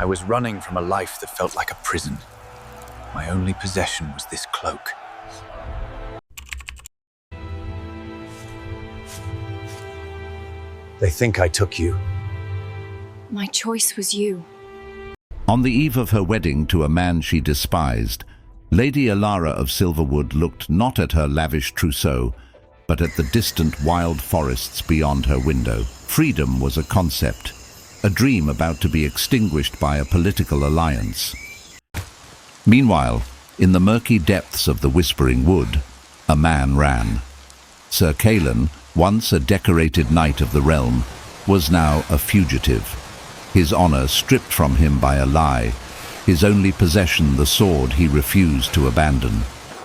I was running from a life that felt like a prison. My only possession was this cloak. They think I took you. My choice was you. On the eve of her wedding to a man she despised, Lady Elara of Silverwood looked not at her lavish trousseau, but at the distant wild forests beyond her window. Freedom was a concept, a dream about to be extinguished by a political alliance. Meanwhile, in the murky depths of the Whispering Wood, a man ran. Sir Kaelen, once a decorated knight of the realm, was now a fugitive. His honor stripped from him by a lie, his only possession the sword he refused to abandon.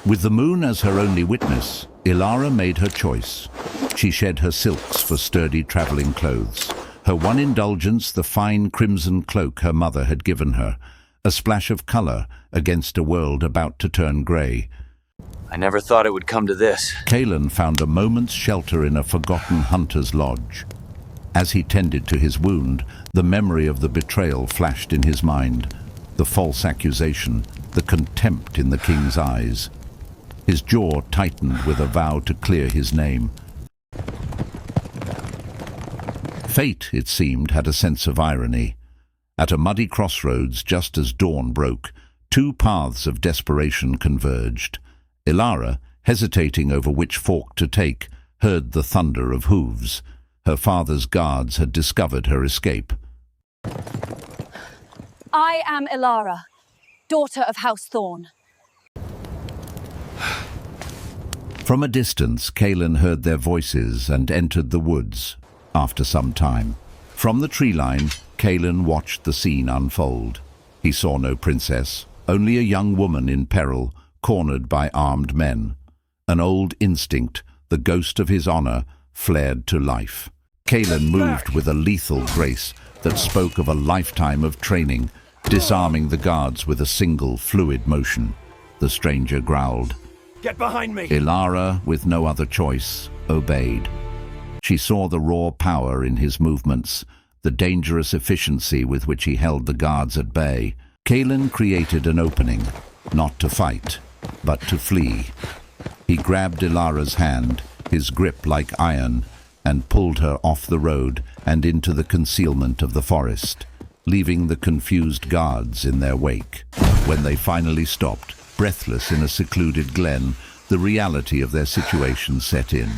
With the moon as her only witness, Elara made her choice. She shed her silks for sturdy traveling clothes. Her one indulgence, the fine crimson cloak her mother had given her, a splash of color against a world about to turn grey. I never thought it would come to this. Kaelen found a moment's shelter in a forgotten hunter's lodge. As he tended to his wound, the memory of the betrayal flashed in his mind, the false accusation, the contempt in the king's eyes. His jaw tightened with a vow to clear his name. Fate, it seemed, had a sense of irony. At a muddy crossroads, just as dawn broke, two paths of desperation converged. Elara, hesitating over which fork to take, heard the thunder of hooves. Her father's guards had discovered her escape. I am Elara, daughter of House Thorn. From a distance, Kaelen heard their voices and entered the woods after some time. From the tree line, Kaelen watched the scene unfold. He saw no princess, only a young woman in peril, cornered by armed men. An old instinct, the ghost of his honor, flared to life. Kaelen moved with a lethal grace that spoke of a lifetime of training, disarming the guards with a single fluid motion. The stranger growled. Get behind me! Elara, with no other choice, obeyed. She saw the raw power in his movements, the dangerous efficiency with which he held the guards at bay. Kaelen created an opening, not to fight, but to flee. He grabbed Elara's hand, his grip like iron, and pulled her off the road and into the concealment of the forest, leaving the confused guards in their wake. When they finally stopped, breathless in a secluded glen, the reality of their situation set in.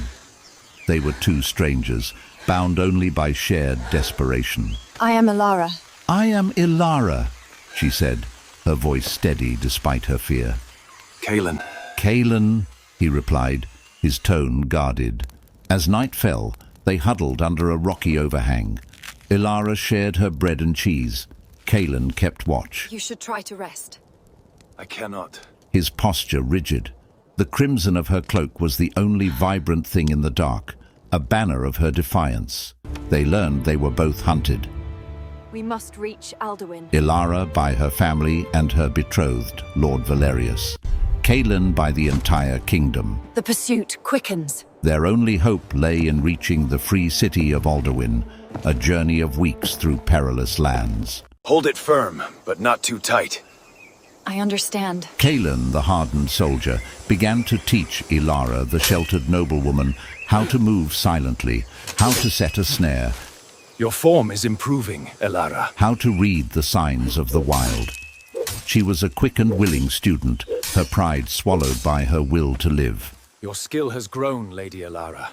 They were two strangers, bound only by shared desperation. I am Elara. "I am Elara," she said, her voice steady despite her fear. Kaelen. "Kaelen," he replied, his tone guarded. As night fell, they huddled under a rocky overhang. Elara shared her bread and cheese. Kaelen kept watch. You should try to rest. I cannot. His posture rigid. The crimson of her cloak was the only vibrant thing in the dark, a banner of her defiance. They learned they were both hunted. We must reach Alderwyn. Elara by her family and her betrothed, Lord Valerius. Kaelen by the entire kingdom. The pursuit quickens. Their only hope lay in reaching the free city of Alderwyn, a journey of weeks through perilous lands. Hold it firm, but not too tight. I understand. Kaelen, the hardened soldier, began to teach Elara, the sheltered noblewoman, how to move silently, how to set a snare, Your form is improving, Elara. how to read the signs of the wild. She was a quick and willing student, her pride swallowed by her will to live. Your skill has grown, Lady Elara.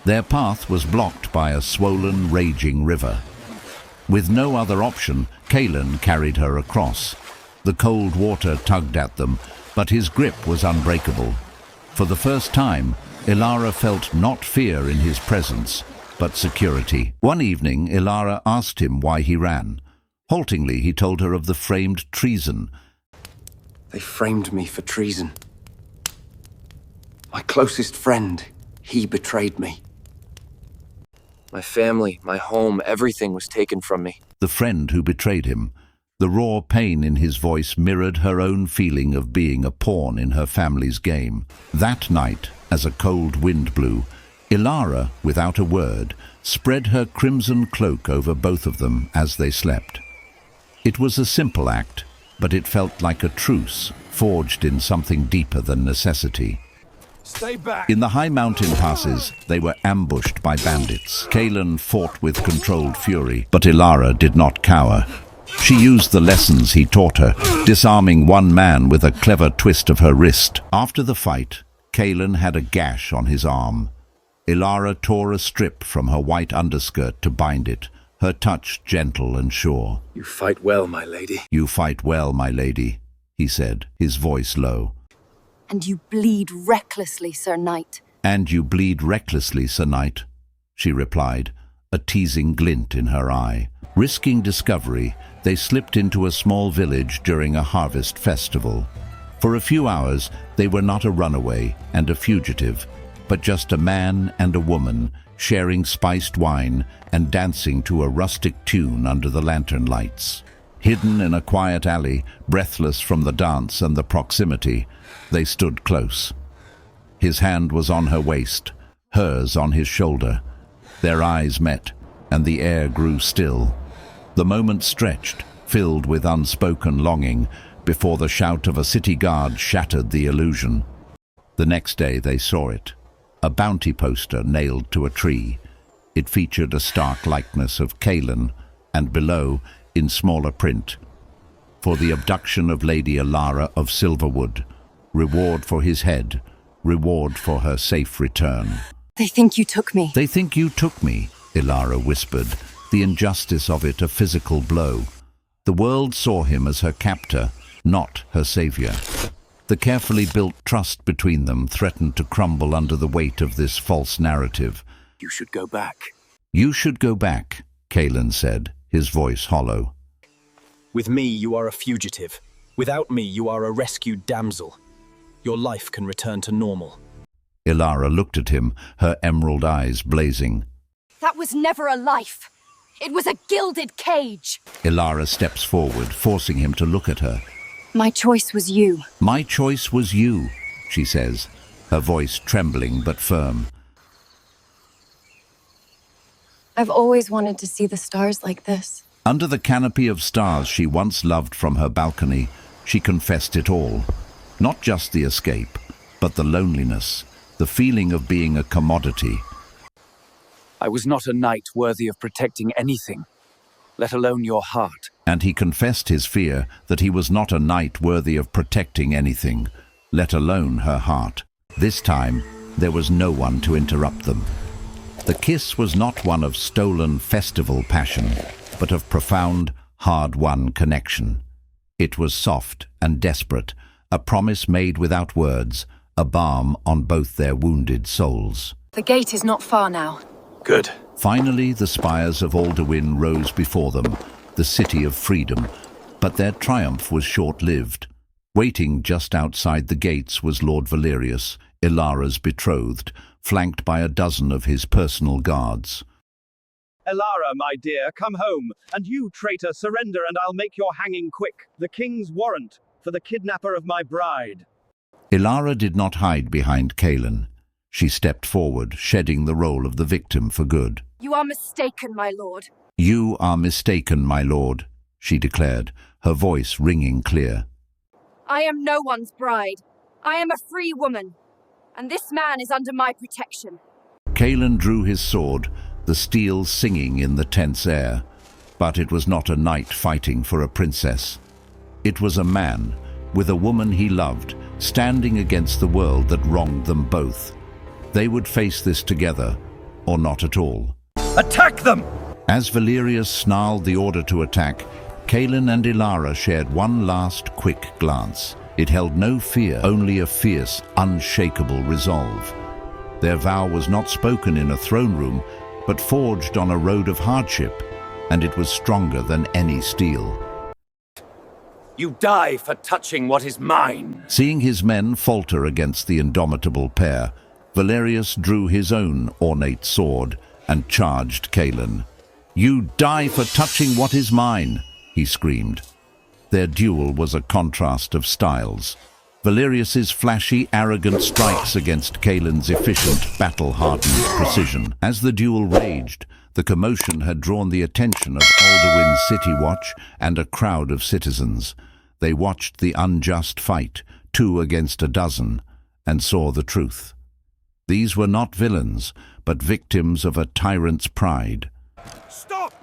Their path was blocked by a swollen, raging river. With no other option, Kaelen carried her across. The cold water tugged at them, but his grip was unbreakable. For the first time, Elara felt not fear in his presence, but security. One evening, Elara asked him why he ran. Haltingly, he told her of the framed treason. They framed me for treason. My closest friend, he betrayed me. My family, my home, everything was taken from me. The friend who betrayed him. The raw pain in his voice mirrored her own feeling of being a pawn in her family's game. That night, as a cold wind blew, Elara, without a word, spread her crimson cloak over both of them as they slept. It was a simple act, but it felt like a truce, forged in something deeper than necessity. Stay back. In the high mountain passes, they were ambushed by bandits. Kaelen fought with controlled fury, but Elara did not cower. She used the lessons he taught her, disarming one man with a clever twist of her wrist. After the fight, Kaelen had a gash on his arm. Elara tore a strip from her white underskirt to bind it, her touch gentle and sure. You fight well, my lady. "You fight well, my lady," he said, his voice low. And you bleed recklessly, Sir Knight. "And you bleed recklessly, Sir Knight," she replied, a teasing glint in her eye. Risking discovery, they slipped into a small village during a harvest festival. For a few hours, they were not a runaway and a fugitive, but just a man and a woman sharing spiced wine and dancing to a rustic tune under the lantern lights. Hidden in a quiet alley, breathless from the dance and the proximity, they stood close. His hand was on her waist, hers on his shoulder. Their eyes met, and the air grew still. The moment stretched, filled with unspoken longing, before the shout of a city guard shattered the illusion. The next day they saw it, a bounty poster nailed to a tree. It featured a stark likeness of Kaelen, and below, in smaller print, "For the abduction of Lady Elara of Silverwood. Reward for his head, reward for her safe return." They think you took me. "They think you took me," Elara whispered, the injustice of it a physical blow. The world saw him as her captor, not her savior. The carefully built trust between them threatened to crumble under the weight of this false narrative. You should go back. "You should go back," Kaelen said, his voice hollow. With me, you are a fugitive. Without me, you are a rescued damsel. Your life can return to normal. Elara looked at him, her emerald eyes blazing. That was never a life. It was a gilded cage. Elara steps forward, forcing him to look at her. My choice was you. "My choice was you," she says, her voice trembling but firm. I've always wanted to see the stars like this. Under the canopy of stars she once loved from her balcony, she confessed it all. Not just the escape, but the loneliness, the feeling of being a commodity. I was not a knight worthy of protecting anything, let alone your heart. And he confessed his fear that he was not a knight worthy of protecting anything, let alone her heart. This time, there was no one to interrupt them. The kiss was not one of stolen festival passion, but of profound, hard-won connection. It was soft and desperate, a promise made without words, a balm on both their wounded souls. The gate is not far now. Good. Finally, the spires of Alderwyn rose before them, the city of freedom, but their triumph was short-lived. Waiting just outside the gates was Lord Valerius, Elara's betrothed, flanked by a dozen of his personal guards. Elara, my dear, come home, and you, traitor, surrender and I'll make your hanging quick. The king's warrant for the kidnapper of my bride. Elara did not hide behind Kaelen. She stepped forward, shedding the role of the victim for good. You are mistaken, my lord. "You are mistaken, my lord," she declared, her voice ringing clear. I am no one's bride. I am a free woman, and this man is under my protection. Kaelen drew his sword, the steel singing in the tense air. But it was not a knight fighting for a princess. It was a man, with a woman he loved, standing against the world that wronged them both. They would face this together, or not at all. Attack them! As Valerius snarled the order to attack, Kaelen and Elara shared one last quick glance. It held no fear, only a fierce, unshakable resolve. Their vow was not spoken in a throne room, but forged on a road of hardship, and it was stronger than any steel. You die for touching what is mine. Seeing his men falter against the indomitable pair, Valerius drew his own ornate sword and charged Kaelen. "You die for touching what is mine," he screamed. Their duel was a contrast of styles. Valerius's flashy, arrogant strikes against Kaelen's efficient, battle-hardened precision. As the duel raged, the commotion had drawn the attention of Alderwyn's city watch and a crowd of citizens. They watched the unjust fight, 2 against a dozen, and saw the truth. These were not villains, but victims of a tyrant's pride. Stop!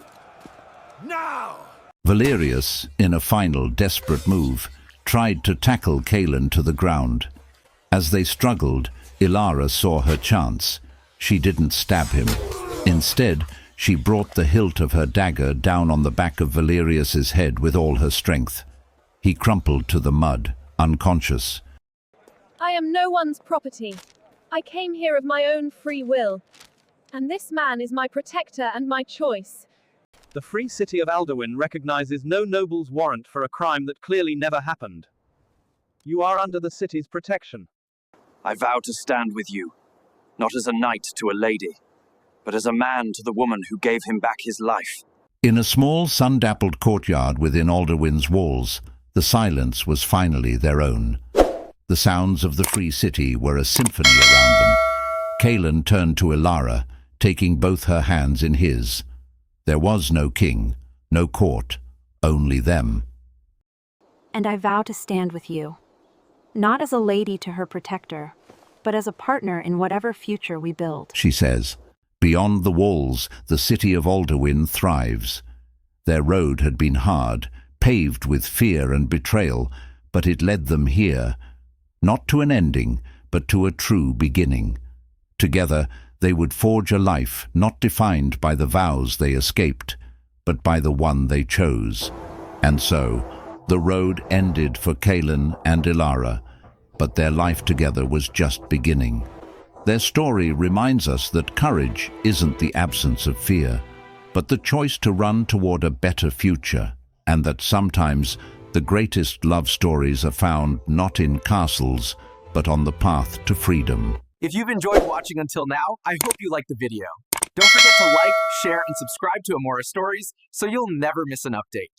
Now! Valerius, in a final desperate move, tried to tackle Kaelen to the ground. As they struggled, Elara saw her chance. She didn't stab him. Instead, she brought the hilt of her dagger down on the back of Valerius's head with all her strength. He crumpled to the mud, unconscious. I am no one's property. I came here of my own free will. And this man is my protector and my choice. The free city of Alderwyn recognizes no noble's warrant for a crime that clearly never happened. You are under the city's protection. I vow to stand with you, not as a knight to a lady, but as a man to the woman who gave him back his life. In a small, sun-dappled courtyard within Alderwyn's walls, the silence was finally their own. The sounds of the free city were a symphony around them. Kaelen turned to Elara, taking both her hands in his. There was no king, no court, only them. And I vow to stand with you, not as a lady to her protector, but as a partner in whatever future we build, she says. Beyond the walls, the city of Alderwyn thrives. Their road had been hard, paved with fear and betrayal, but it led them here, not to an ending, but to a true beginning. Together, they would forge a life not defined by the vows they escaped, but by the one they chose. And so, the road ended for Kaelen and Elara, but their life together was just beginning. Their story reminds us that courage isn't the absence of fear, but the choice to run toward a better future, and that sometimes the greatest love stories are found not in castles, but on the path to freedom. If you've enjoyed watching until now, I hope you liked the video. Don't forget to like, share, and subscribe to Amora Stories so you'll never miss an update.